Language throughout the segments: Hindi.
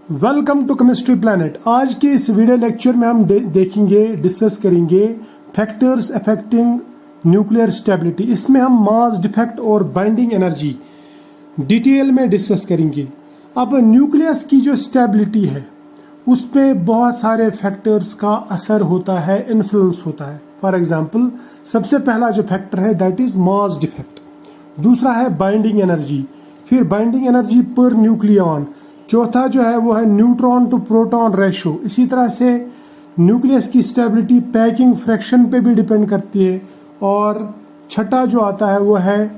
Welcome to chemistry planet. आज के इस वीडियो लेक्चर में हम डिस्कस करेंगे फैक्टर्स अफेक्टिंग न्यूक्लियर स्टेबिलिटी। इसमें हम मास डिफेक्ट और बाइंडिंग एनर्जी डिटेल में डिस्कस करेंगे। अब न्यूक्लियस की जो स्टेबिलिटी है उस पे बहुत सारे फैक्टर्स का असर होता है, इन्फ्लुएंस होता है। फॉर एग्जांपल, सबसे पहला जो फैक्टर है दैट इज मास डिफेक्ट, दूसरा है बाइंडिंग एनर्जी, फिर बाइंडिंग एनर्जी पर न्यूक्लियन, चौथा जो है वो है न्यूट्रॉन टू प्रोटॉन रेशो। इसी तरह से न्यूक्लियस की स्टेबिलिटी पैकिंग फ्रैक्शन पे भी डिपेंड करती है। और छठा जो आता है वो है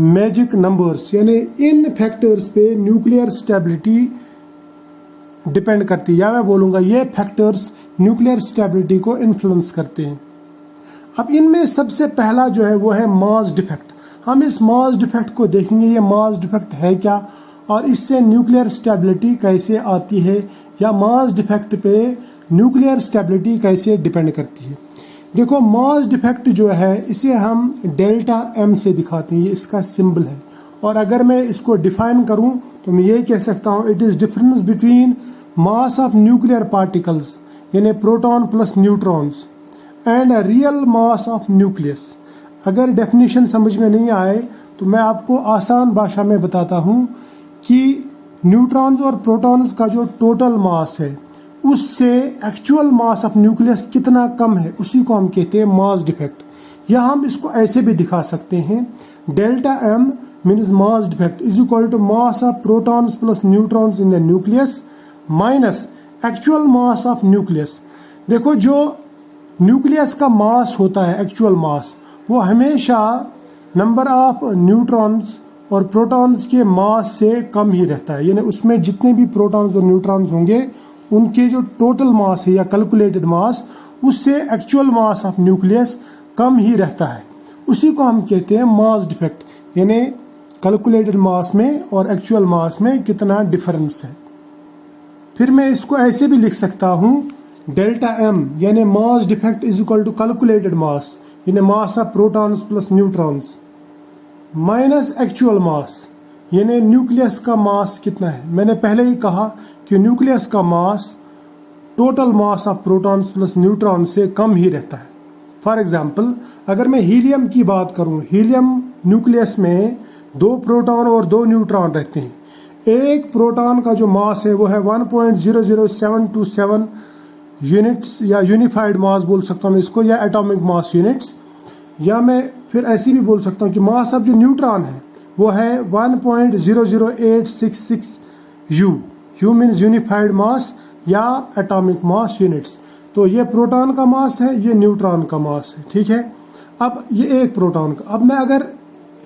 मैजिक नंबर्स, यानी इन फैक्टर्स पे न्यूक्लियर स्टेबिलिटी डिपेंड करती है, या मैं बोलूँगा ये फैक्टर्स न्यूक्लियर स्टेबिलिटी को इन्फ्लुएंस करते हैं। अब इनमें सबसे पहला जो है वो है मास डिफेक्ट। हम इस मास डिफेक्ट को देखेंगे, ये मास डिफेक्ट है क्या और इससे न्यूक्लियर स्टेबिलिटी कैसे आती है, या मास डिफेक्ट पे न्यूक्लियर स्टेबिलिटी कैसे डिपेंड करती है। देखो, मास डिफेक्ट जो है इसे हम डेल्टा एम से दिखाते हैं, ये इसका सिंबल है। और अगर मैं इसको डिफाइन करूं तो मैं ये कह सकता हूं it is difference between mass of nuclear particles यानी proton plus neutrons and real mass of nucleus. अगर डेफिनेशन समझ में नहीं आए तो मैं आपको आसान भाषा में बताता हूं कि न्यूट्रॉन्स और प्रोटॉन्स का जो टोटल मास है उससे एक्चुअल मास ऑफ न्यूक्लियस कितना कम है, उसी को हम कहते हैं मास डिफेक्ट। या हम इसको ऐसे भी दिखा सकते हैं, delta m means mass defect is equal to mass of protons plus neutrons in the nucleus minus actual mass of nucleus. देखो, जो न्यूक्लियस का मास होता है, एक्चुअल मास, वो हमेशा नंबर ऑफ न्यूट्रॉन्स और प्रोटॉन्स के मास से कम ही रहता है। यानी उसमें जितने भी प्रोटॉन्स और न्यूट्रॉन्स होंगे उनके जो टोटल मास है या कैलकुलेटेड मास उससे एक्चुअल मास ऑफ न्यूक्लियस कम ही रहता है। उसी को हम कहते हैं मास डिफेक्ट, यानी कैलकुलेटेड मास में और एक्चुअल मास में कितना डिफरेंस है। फिर मैं इसको ऐसे भी लिख सकता हूँ, डेल्टा एम यानी mass defect is equal to calculated mass यानी mass of protons plus neutrons minus actual mass यानी न्यूक्लियस का मास कितना है। मैंने पहले ही कहा कि न्यूक्लियस का mass total mass of protons plus neutron से कम ही रहता है। फॉर एग्जांपल, अगर मैं हीलियम की बात करूं, हीलियम न्यूक्लियस में 2 प्रोटॉन और 2 न्यूट्रॉन रहते हैं। एक प्रोटॉन का जो मास है वो है 1.00727 यूनिट्स या यूनिफाइड मास बोल सकता हूँ इसको, या एटॉमिक मास यूनिट्स। या मैं फिर ऐसे भी बोल सकता हूँ कि मास ऑफ जो न्यूट्रॉन है वो है 1.00866 यू मीन्स यूनिफाइड मास या एटॉमिक मास यूनिट्स। तो ये प्रोटॉन का मास है, ये न्यूट्रॉन का मास है, ठीक है। अब ये एक प्रोटॉन का, अब मैं अगर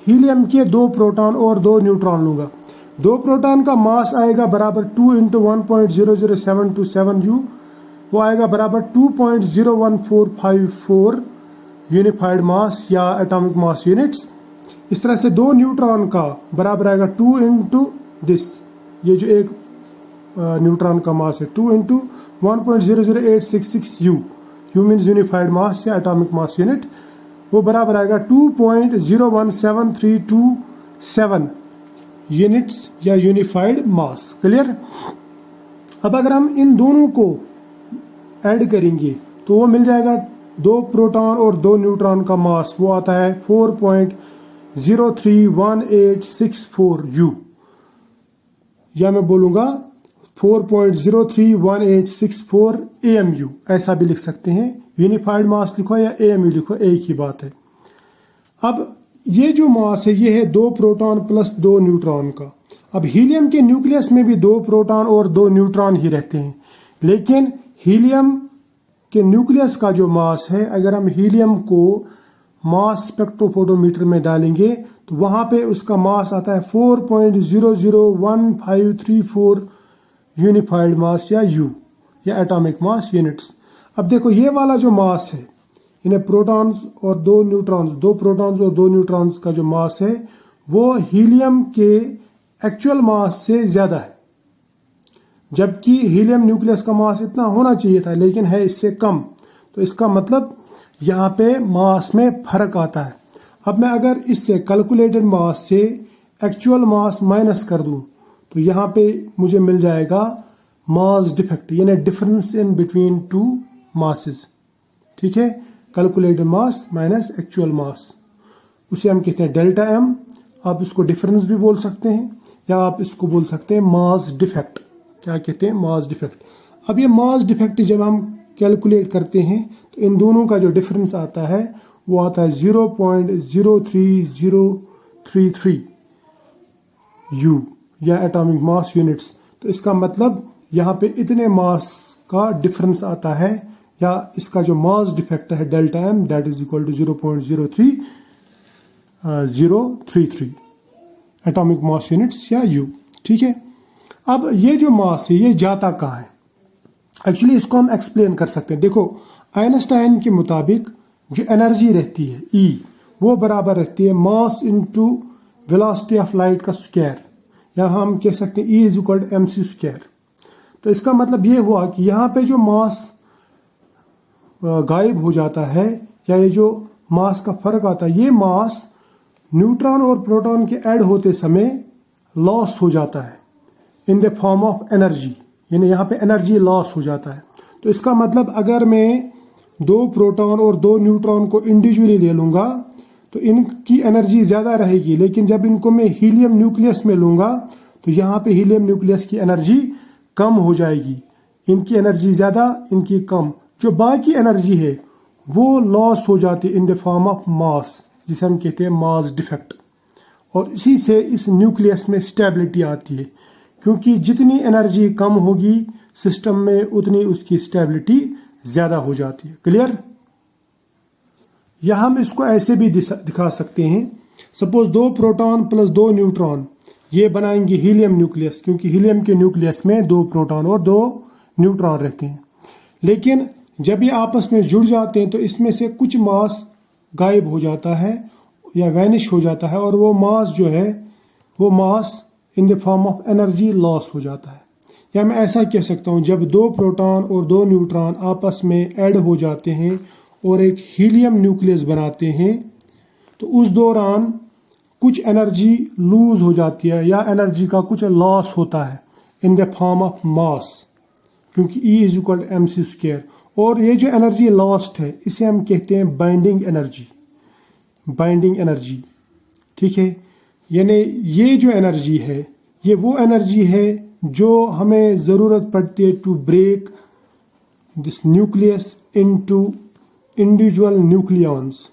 हीलियम के 2 प्रोटॉन और 2 न्यूट्रॉन लूंगा, 2 प्रोटॉन का मास आएगा बराबर 2 × 1.00727 यू, वो आएगा बराबर 2.01454 यूनिफाइड मास या एटॉमिक मास यूनिट्स। इस तरह से 2 न्यूट्रॉन का बराबर आएगा 2 × दिस, ये जो एक न्यूट्रॉन का मास है 2 × 1.00866 यू मीन्स यूनिफाइड मास या एटॉमिक मास यूनिट, वो बराबर आएगा 2.017327 यूनिट्स या यूनिफाइड मास। क्लियर। अब अगर हम इन दोनों को ऐड करेंगे तो वो मिल जाएगा 2 प्रोटॉन और 2 न्यूट्रॉन का मास, वो आता है 4.031864 यू, या मैं बोलूंगा 4.031864 AMU, ऐसा भी लिख सकते हैं। यूनिफाइड मास लिखो या AMU लिखो, एक ही बात है। अब ये जो मास है ये है 2 प्रोटॉन प्लस 2 न्यूट्रॉन का। अब हीलियम के न्यूक्लियस में भी 2 प्रोटॉन और 2 न्यूट्रॉन ही रहते हैं, लेकिन हीलियम के न्यूक्लियस का जो मास है, अगर हम हीलियम को मास स्पेक्ट्रोफोटोमीटर में डालेंगे तो वहां पे उसका मास आता है 4.001534 यूनिफाइड मास या यू या एटॉमिक मास यूनिट्स। अब देखो, ये वाला जो मास है, इन्हें प्रोटॉन्स और 2 न्यूट्रॉन्स, 2 प्रोटॉन्स और 2 न्यूट्रॉन्स का जो मास है वो हीलियम के एक्चुअल मास से ज्यादा है, जबकि हीलियम न्यूक्लियस का मास इतना होना चाहिए था लेकिन है इससे कम। तो इसका मतलब यहाँ पे मास में फर्क आता है। अब मैं अगर इससे कैलकुलेटेड मास से एक्चुअल मास माइनस कर दूं तो यहाँ पे मुझे मिल जाएगा मास डिफेक्ट, यानी difference in between two masses. ठीक है, कैलकुलेटेड मास माइनस एक्चुअल मास, उसे हम कहते हैं डेल्टा एम। आप इसको डिफरेंस भी बोल सकते हैं या आप इसको बोल सकते हैं मास डिफेक्ट। क्या कहते हैं? Mass defect. अब ये मास डिफेक्ट जब हम कैलकुलेट करते हैं तो इन दोनों का जो डिफरेंस आता है वो आता है 0.03033 यू या एटॉमिक मास यूनिट्स। तो इसका मतलब यहाँ पे इतने मास का डिफरेंस आता है, या इसका जो मास डिफेक्ट है delta m that is equal to 0.03033 atomic mass units या यू। ठीक है, अब ये जो मास है ये जाता कहाँ है? एक्चुअली इसको हम एक्सप्लेन कर सकते हैं। देखो, आइंस्टाइन के मुताबिक जो एनर्जी रहती है E, वो बराबर रहती है mass into velocity of light का स्क्वायर, या हम कह सकते हैं E is equal to mc square. तो इसका मतलब ये हुआ कि यहाँ पे जो मास गायब हो जाता है, या ये जो मास का फर्क आता है, ये मास न्यूट्रॉन और प्रोटॉन के ऐड होते समय लॉस हो जाता है in the form of energy, यानी यहाँ पे एनर्जी लॉस हो जाता है। तो इसका मतलब अगर मैं 2 प्रोटॉन और 2 न्यूट्रॉन को इंडिविजुअली ले लूँगा तो इनकी एनर्जी ज़्यादा रहेगी, लेकिन जब इनको मैं हीलियम न्यूक्लियस में लूँगा तो यहाँ पे हीलियम न्यूक्लियस की एनर्जी कम हो जाएगी। इनकी एनर्जी ज़्यादा, इनकी कम। जो बाकी एनर्जी है वो लॉस हो जाती है इन द फॉर्म ऑफ मास, जिसे हम कहते हैं मास डिफेक्ट। और इसी से इस न्यूक्लियस में स्टेबिलिटी आती है, क्योंकि जितनी एनर्जी कम होगी सिस्टम में उतनी उसकी स्टेबिलिटी ज़्यादा हो जाती है। क्लियर? या हम इसको ऐसे भी दिखा सकते हैं, सपोज 2 प्रोटॉन प्लस 2 न्यूट्रॉन ये बनाएंगे हीलियम न्यूक्लियस, क्योंकि हीलियम के न्यूक्लियस में 2 प्रोटॉन और 2 न्यूट्रॉन रहते हैं। लेकिन जब ये आपस में जुड़ जाते हैं तो इसमें से कुछ मास गायब हो जाता है या वैनिश हो जाता है, और वो मास जो है वो mass in the form of energy loss हो जाता है। या मैं ऐसा कह सकता हूँ, जब 2 प्रोटॉन और 2 न्यूट्रॉन आपस में ऐड हो जाते हैं और एक हीलियम न्यूक्लियस बनाते हैं तो उस दौरान कुछ एनर्जी लूज हो जाती है या एनर्जी का कुछ लॉस होता है in the form of mass, क्योंकि E is equal to mc square. और ये जो एनर्जी लॉस्ट है इसे हम कहते हैं बाइंडिंग एनर्जी। बाइंडिंग एनर्जी, ठीक है, यानी ये जो एनर्जी है ये वो एनर्जी है जो हमें ज़रूरत पड़ती है to break this nucleus into individual nucleons.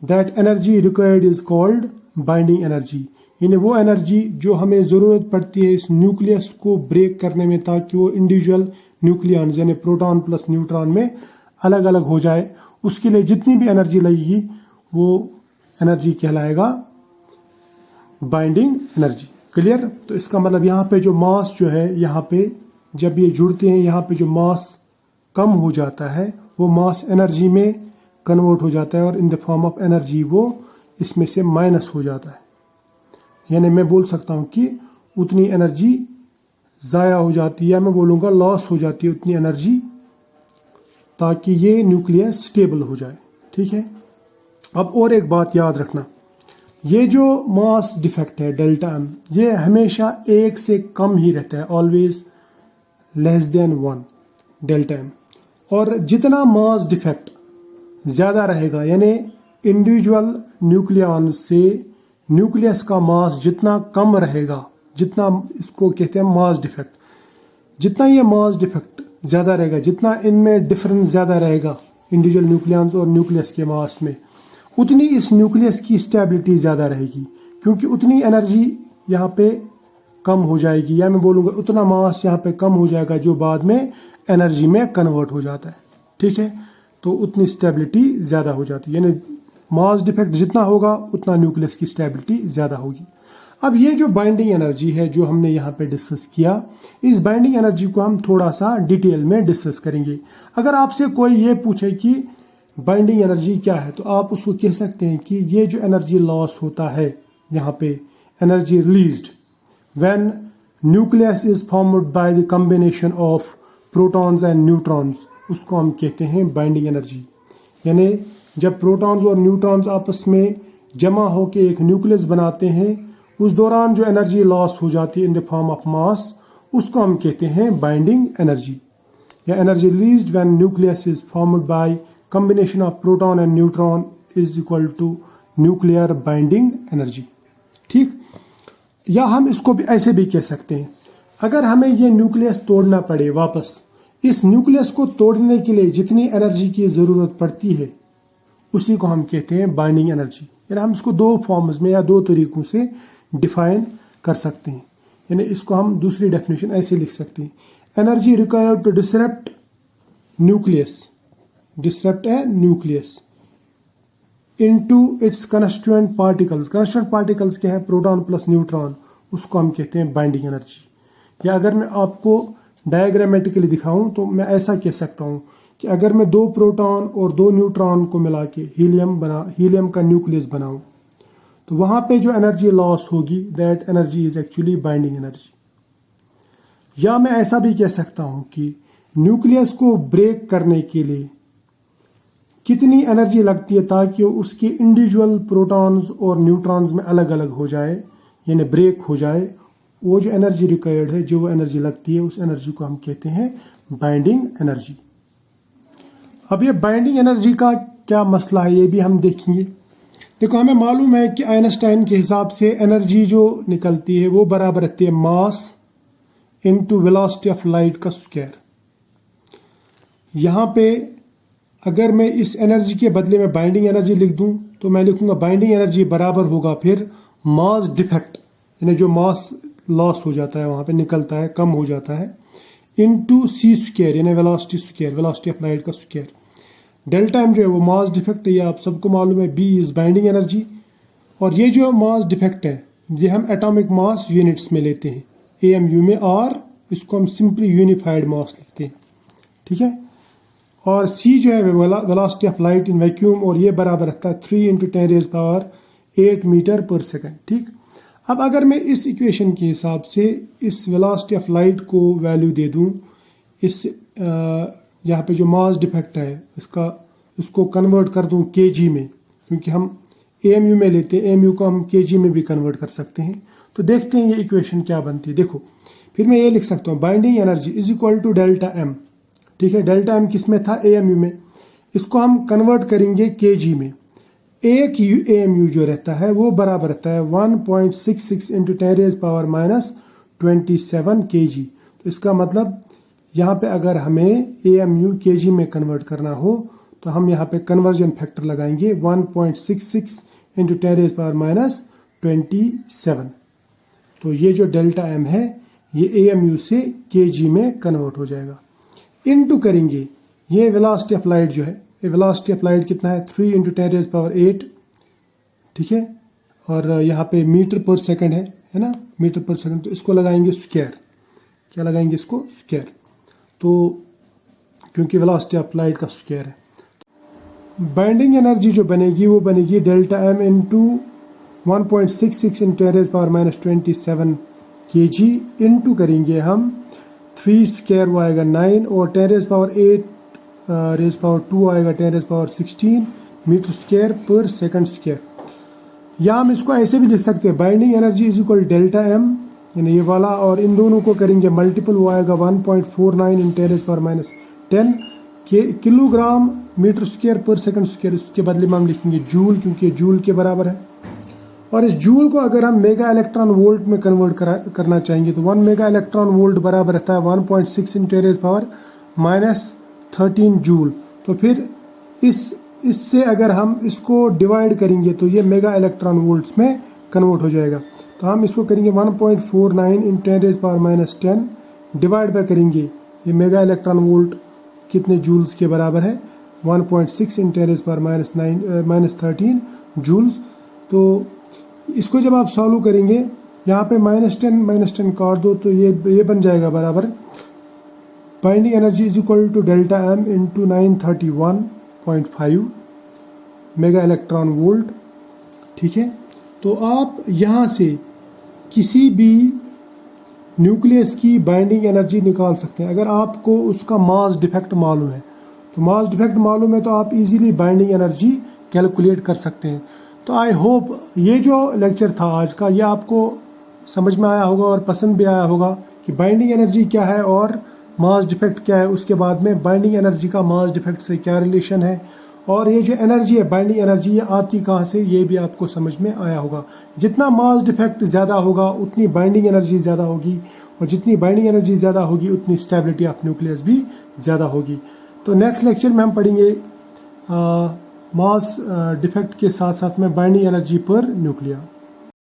That energy required is called binding energy, यानी वो एनर्जी जो हमें ज़रूरत पड़ती है इस न्यूक्लियस को ब्रेक करने में, ताकि वो इंडिविजुअल न्यूक्लियॉन्स यानी प्रोटॉन प्लस न्यूट्रॉन में अलग अलग हो जाए। उसके लिए जितनी भी एनर्जी लगेगी वो एनर्जी कहलाएगा बाइंडिंग एनर्जी। क्लियर? तो इसका मतलब यहाँ पे जो मास जो है, यहाँ पे जब ये जुड़ते हैं यहाँ पे जो मास कम हो जाता है वो मास एनर्जी में कन्वर्ट हो जाता है, और इन द फॉर्म ऑफ एनर्जी वो इसमें से माइनस हो जाता है। यानी मैं बोल सकता हूँ कि उतनी एनर्जी ज़ाया हो जाती है, या मैं बोलूँगा लॉस हो जाती है उतनी एनर्जी, ताकि ये न्यूक्लियस स्टेबल हो जाए। ठीक है, अब और एक बात याद रखना, ये जो मास डिफेक्ट है डेल्टा एम, ये हमेशा 1 से कम ही रहता है, always less than 1 delta m. और जितना मास डिफेक्ट ज़्यादा रहेगा, यानी इंडिविजुअल न्यूक्लियॉन से न्यूक्लियस का मास जितना कम रहेगा, जितना इसको कहते हैं मास डिफेक्ट, जितना ये मास डिफेक्ट ज़्यादा रहेगा, जितना इनमें डिफरेंस ज़्यादा रहेगा इंडिविजुअल न्यूक्लियॉन्स और न्यूक्लियस के मास में, उतनी इस न्यूक्लियस की स्टेबिलिटी ज़्यादा रहेगी, क्योंकि उतनी एनर्जी यहाँ पे कम हो जाएगी, या मैं बोलूँगा उतना मास यहाँ पे कम हो जाएगा जो बाद में एनर्जी में कन्वर्ट हो जाता है। ठीक है, तो उतनी स्टेबिलिटी ज़्यादा हो जाती है, यानी मास डिफेक्ट जितना होगा उतना न्यूक्लियस की स्टेबिलिटी ज़्यादा होगी। अब ये जो बाइंडिंग एनर्जी है जो हमने यहाँ पे डिस्कस किया, इस बाइंडिंग एनर्जी को हम थोड़ा सा डिटेल में डिस्कस करेंगे। अगर आपसे कोई ये पूछे कि बाइंडिंग एनर्जी क्या है, तो आप उसको कह सकते हैं कि ये जो एनर्जी लॉस होता है यहाँ पे, energy released when nucleus is formed by the combination of protons and neutrons, उसको हम कहते हैं बाइंडिंग एनर्जी। यानी जब प्रोटॉन्स और न्यूट्रॉन्स आपस में जमा होकर एक न्यूक्लियस बनाते हैं उस दौरान जो एनर्जी लॉस हो जाती है in the form of mass, उसको हम कहते हैं बाइंडिंग एनर्जी, या energy released when nucleus is formed by combination of proton and neutron is equal to nuclear binding energy. ठीक, या हम इसको भी ऐसे भी कह सकते हैं, अगर हमें ये न्यूक्लियस तोड़ना पड़े वापस, इस न्यूक्लियस को तोड़ने के लिए जितनी एनर्जी की ज़रूरत पड़ती है उसी को हम कहते हैं बाइंडिंग एनर्जी। यानी हम इसको दो फॉर्म्स में या दो तरीकों से डिफाइन कर सकते हैं। यानी इसको हम दूसरी डेफिनेशन ऐसे लिख सकते हैं, energy required to disrupt nucleus, disrupt a nucleus into its constituent particles. Constituent particles क्या है, प्रोटॉन प्लस न्यूट्रॉन, उसको हम कहते हैं बाइंडिंग एनर्जी। या अगर मैं आपको डायग्रामेटिकली दिखाऊं तो मैं ऐसा कह सकता हूं कि अगर मैं दो प्रोटॉन और दो न्यूट्रॉन को मिला के हीलियम का न्यूक्लियस बनाऊं, तो वहां पे जो एनर्जी लॉस होगी that energy is actually binding energy. या मैं ऐसा भी कह सकता हूं कि न्यूक्लियस को ब्रेक करने के लिए कितनी एनर्जी लगती है ताकि उसके इंडिविजुअल प्रोटॉन्स और न्यूट्रॉन्स में अलग अलग हो जाए, यानी ब्रेक हो जाए, वो जो एनर्जी रिक्वायर्ड है, जो वो एनर्जी लगती है, उस एनर्जी को हम कहते हैं बाइंडिंग एनर्जी। अब ये बाइंडिंग एनर्जी का क्या मसला है ये भी हम देखेंगे। देखो, हमें मालूम है कि आइंस्टाइन के हिसाब से एनर्जी जो निकलती है वो बराबर रहती है mass into velocity of light का स्क्वायर। यहाँ पे अगर मैं इस एनर्जी के बदले में बाइंडिंग एनर्जी लिख दूं तो मैं लिखूंगा बाइंडिंग एनर्जी बराबर होगा फिर मास डिफेक्ट, यानी जो मास लॉस हो जाता है वहां पे निकलता है, कम हो जाता है, इनटू सी स्क्वायर यानी velocity square, velocity of light का स्क्वायर। डेल्टा एम जो है वो मास डिफेक्ट है, ये आप सबको मालूम है। बी इज बाइंडिंग एनर्जी, और ये जो मास डिफेक्ट है ये हम एटॉमिक मास यूनिट्स में लेते हैं, AMU में, और इसको हम सिंपली यूनिफाइड मास लिखते हैं। ठीक है, और C जो है velocity of light in vacuum, और ये बराबर रहता है 3 × 10⁸ मीटर पर सेकंड। ठीक, अब अगर मैं इस इक्वेशन के हिसाब से इस वेलोसिटी ऑफ लाइट को वैल्यू दे दूं, इस यहाँ पे जो मास डिफेक्ट है इसको कन्वर्ट कर दूं kg में, क्योंकि हम AMU में लेते हैं, AMU को हम kg में भी कन्वर्ट कर सकते हैं। तो देखते हैं ये इक्वेशन क्या बनती है। देखो, फिर मैं ये लिख सकता हूँ binding energy is equal to delta M. ठीक है, डेल्टा एम किस में था, AMU में, इसको हम कन्वर्ट करेंगे kg में। एक AMU जो रहता है वो बराबर रहता है 1.66 × 10⁻⁻27 kg। तो इसका मतलब यहाँ पे अगर हमें AMU kg में कन्वर्ट करना हो तो हम यहाँ पे कन्वर्जन फैक्टर लगाएंगे 1.66 × 10⁻27। तो ये जो डेल्टा एम है ये AMU से kg में कन्वर्ट हो जाएगा। इनटू करेंगे ये वेलोसिटी ऑफ लाइट जो है, वेलोसिटी ऑफ लाइट कितना है, 3 × 10⁸। ठीक है, और यहाँ पे मीटर पर सेकंड है ना, मीटर पर सेकंड, तो इसको लगाएंगे स्क्वायर। क्या लगाएंगे, इसको स्क्वायर, तो क्योंकि वेलोसिटी ऑफ लाइट का स्क्वायर है। बाइंडिंग एनर्जी जो बनेगी वो बनेगी delta M into 1.66 × 10⁻⁻27 kg, into करेंगे हम 3 स्क्वायर वो आएगा 9, और 10⁻⁸ आएगा 10⁻16 मीटर स्क्वायर पर सेकंड स्क्वायर। या हम इसको ऐसे भी लिख सकते हैं, binding energy is equal delta M, यानी ये वाला, और इन दोनों को करेंगे मल्टीपल, वो आएगा 1.49 × 10⁻10 किलोग्राम मीटर स्क्वायर पर सेकंड स्क्वायर। इसके बदले में हम लिखेंगे जूल, क्योंकि जूल के बराबर है। और इस जूल को अगर हम मेगा इलेक्ट्रॉन वोल्ट में कन्वर्ट करना चाहेंगे तो 1 मेगा इलेक्ट्रॉन वोल्ट बराबर रहता है 1.6 × 10⁻13 जूल। तो फिर इससे अगर हम इसको डिवाइड करेंगे तो ये मेगा इलेक्ट्रॉन वोल्ट्स में कन्वर्ट हो जाएगा। तो हम इसको करेंगे 1.49 × 10⁻10 डिवाइड बाय करेंगे ये मेगा इलेक्ट्रॉन वोल्ट कितने जूल्स के बराबर है, 1.6 × 10⁻13 जूल्स। तो इसको जब आप सॉल्व करेंगे, यहाँ पे -10 काट दो तो ये बन जाएगा बराबर binding energy is equal to delta M into 931.5 mega electron volt. ठीक है, तो आप यहाँ से किसी भी न्यूक्लियस की बाइंडिंग एनर्जी निकाल सकते हैं। अगर आपको उसका मास डिफेक्ट मालूम है तो मास डिफेक्ट मालूम है तो आप इजीली बाइंडिंग एनर्जी कैलकुलेट कर सकते हैं। तो आई होप ये जो लेक्चर था आज का, ये आपको समझ में आया होगा और पसंद भी आया होगा कि बाइंडिंग एनर्जी क्या है और मास डिफेक्ट क्या है। उसके बाद में बाइंडिंग एनर्जी का मास डिफेक्ट से क्या रिलेशन है, और ये जो एनर्जी है बाइंडिंग एनर्जी, ये आती कहाँ से, ये भी आपको समझ में आया होगा। जितना मास डिफेक्ट ज़्यादा होगा उतनी बाइंडिंग एनर्जी ज़्यादा होगी, और जितनी बाइंडिंग एनर्जी ज़्यादा होगी उतनी स्टेबिलिटी ऑफ न्यूक्लियस भी ज़्यादा होगी। तो नेक्स्ट लेक्चर में हम पढ़ेंगे मास डिफेक्ट के साथ साथ में बाइंडिंग एनर्जी पर न्यूक्लियर।